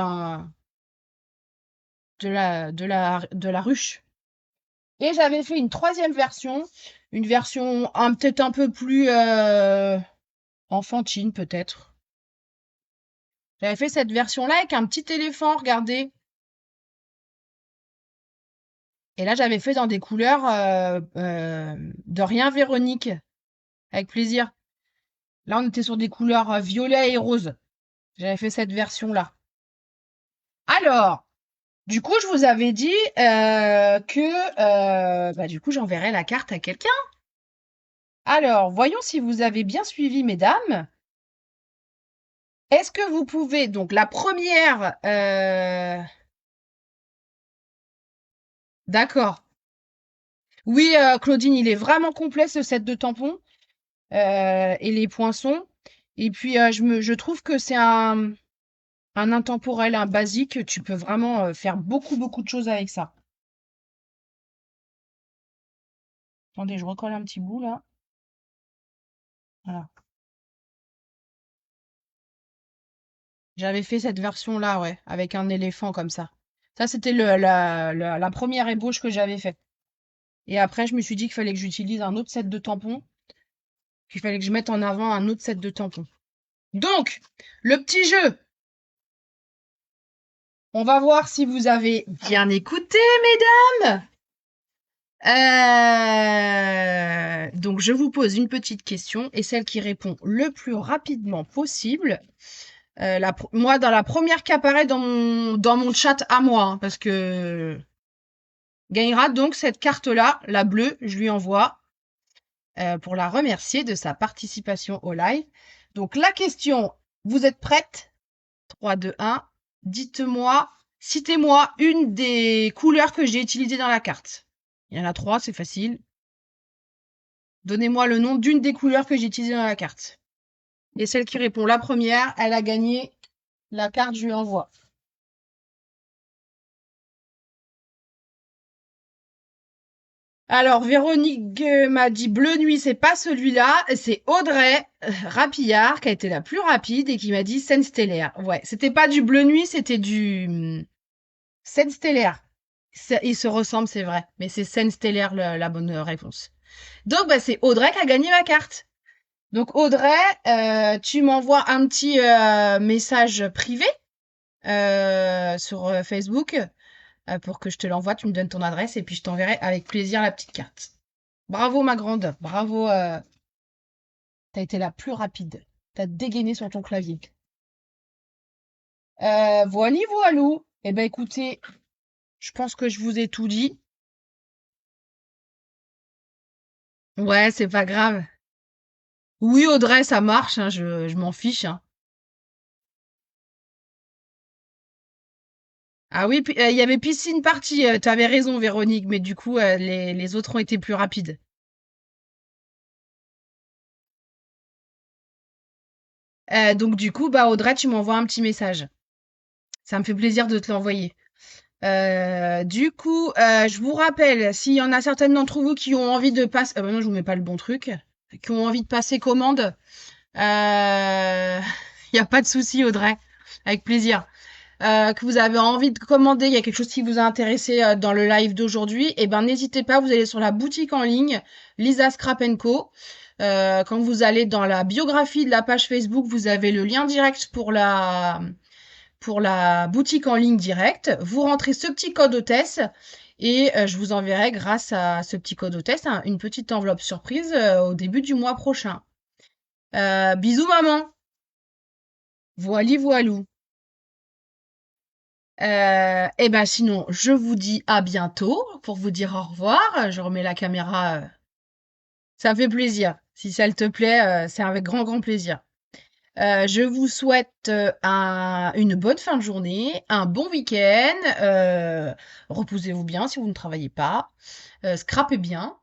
A: la ruche. Et j'avais fait une troisième version, une version peut-être un peu plus enfantine, peut-être. J'avais fait cette version-là avec un petit éléphant, regardez. Et là, j'avais fait dans des couleurs de rien Véronique, avec plaisir. Là, on était sur des couleurs violet et rose. J'avais fait cette version-là. Alors, du coup, je vous avais dit que bah, du coup, j'enverrai la carte à quelqu'un. Alors, voyons si vous avez bien suivi, mesdames. Est-ce que vous pouvez, donc la première, d'accord. Oui, Claudine, il est vraiment complet ce set de tampons et les poinçons. Et puis, je trouve que c'est un intemporel, un basique. Tu peux vraiment faire beaucoup, beaucoup de choses avec ça. Attendez, je recolle un petit bout là. Voilà. J'avais fait cette version-là, ouais, avec un éléphant comme ça. Ça, c'était la première ébauche que j'avais faite. Et après, je me suis dit qu'il fallait que j'utilise un autre set de tampons, qu'il fallait que je mette en avant un autre set de tampons. Donc, le petit jeu. On va voir si vous avez bien écouté, mesdames. Donc, je vous pose une petite question et celle qui répond le plus rapidement possible. Moi, dans la première qui apparaît dans mon chat à moi, hein, parce que gagnera donc cette carte-là, la bleue, je lui envoie pour la remercier de sa participation au live. Donc, la question, vous êtes prêtes? 3, 2, 1. Dites-moi, citez-moi une des couleurs que j'ai utilisées dans la carte. Il y en a 3, c'est facile. Donnez-moi le nom d'une des couleurs que j'ai utilisées dans la carte. Et celle qui répond la première, elle a gagné la carte, je lui envoie. Alors, Véronique m'a dit Bleu Nuit, c'est pas celui-là, c'est Audrey Rapillard qui a été la plus rapide et qui m'a dit Scène stellaire. Ouais, c'était pas du Bleu Nuit, c'était du Scène stellaire. Ils se ressemblent, c'est vrai, mais c'est Scène stellaire la bonne réponse. Donc, bah, c'est Audrey qui a gagné ma carte. Donc, Audrey, tu m'envoies un petit message privé sur Facebook pour que je te l'envoie. Tu me donnes ton adresse et puis je t'enverrai avec plaisir la petite carte. Bravo, ma grande. Bravo. T'as été la plus rapide. T'as dégainé sur ton clavier. Voili, voilou. Eh ben, écoutez, je pense que je vous ai tout dit. Ouais, c'est pas grave. Oui, Audrey, ça marche, hein, je m'en fiche, hein. Ah oui, il y avait piscine party, t'avais raison, Véronique, mais du coup, les autres ont été plus rapides. Donc du coup, bah Audrey, tu m'envoies un petit message. Ça me fait plaisir de te l'envoyer. Du coup, je vous rappelle, s'il y en a certaines d'entre vous qui ont envie de passer, bah non, je vous mets pas le bon truc, qui ont envie de passer commande, il y a pas de souci, Audrey, avec plaisir. Que vous avez envie de commander, il y a quelque chose qui vous a intéressé dans le live d'aujourd'hui, et ben n'hésitez pas, vous allez sur la boutique en ligne Lisa Scrap Co. Quand vous allez dans la biographie de la page Facebook, vous avez le lien direct pour la boutique en ligne directe. Vous rentrez ce petit code hôtesse et je vous enverrai grâce à ce petit code hôtesse une petite enveloppe surprise au début du mois prochain. Bisous maman. Voili voilou. Et ben sinon, je vous dis à bientôt pour vous dire au revoir. Je remets la caméra. Ça me fait plaisir. Si ça te plaît, c'est avec grand grand plaisir. Je vous souhaite une bonne fin de journée, un bon week-end. Reposez-vous bien si vous ne travaillez pas. Scrapez bien.